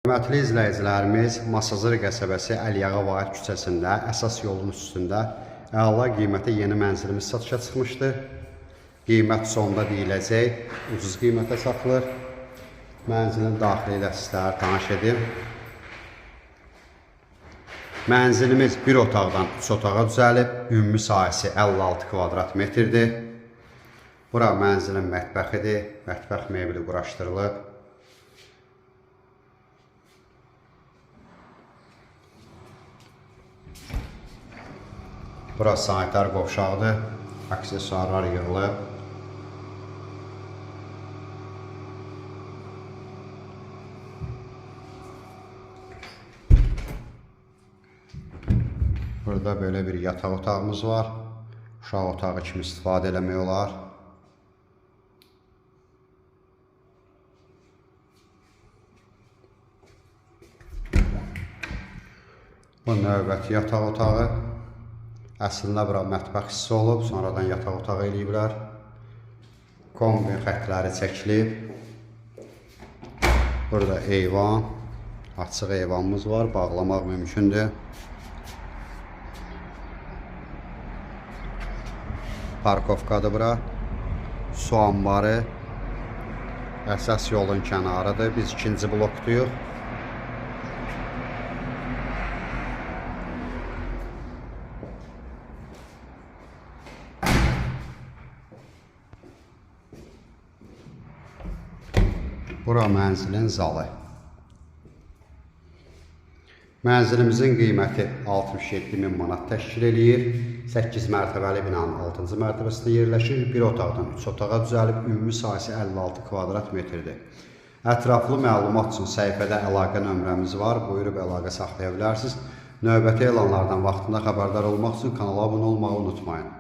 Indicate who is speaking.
Speaker 1: Hörmətli izləyicilərimiz, Masazır qəsəbəsi Əliyağa Vahid küçəsində, əsas yolun üstündə əla qiymətə yeni mənzilimiz satışa çıxmışdır. Qiymət sonda deyiləcək, ucuz qiymətə satılır. Mənzilin daxili ilə sizlərə tanış edim. Mənzilimiz bir otaqdan 3 otağa düzəlib, ümumi sahəsi 56 kvadrat metrdir. Bura mənzilin mətbəxidir, mətbəx mebeli quraşdırılıb. Burası sanitar qovşağıdır, aksesuarlar yığılıb. Burada böyle bir yataq otağımız var. Uşaq otağı kimi istifadə eləmək olar. Bu növbəti yataq otağı. Əslində bura mətbəx hissi olub, sonradan yataq otağı eləyiblər. Kombin xətləri çəkilib. Burada eyvan, açıq eyvanımız var, bağlamaq mümkündür. Parkovkadır bura. Su ambarı. Əsas yolun kənarıdır. Biz ikinci blokduyuq. Bura mənzilin zalı. Mənzilimizin qiyməti 67.000 manat təşkil edir. 8 mərtəbəli binanın 6-cı mərtəbəsində yerləşir. Bir otaqdan 3 otağa düzəlib, ümumi sahəsi 56 kvadrat metrdir. Ətraflı məlumat üçün səhifədə əlaqə nömrəmiz var. Buyurub əlaqə saxlaya bilərsiniz. Növbəti elanlardan vaxtında xəbərdar olmaq üçün kanala abunə olmağı unutmayın.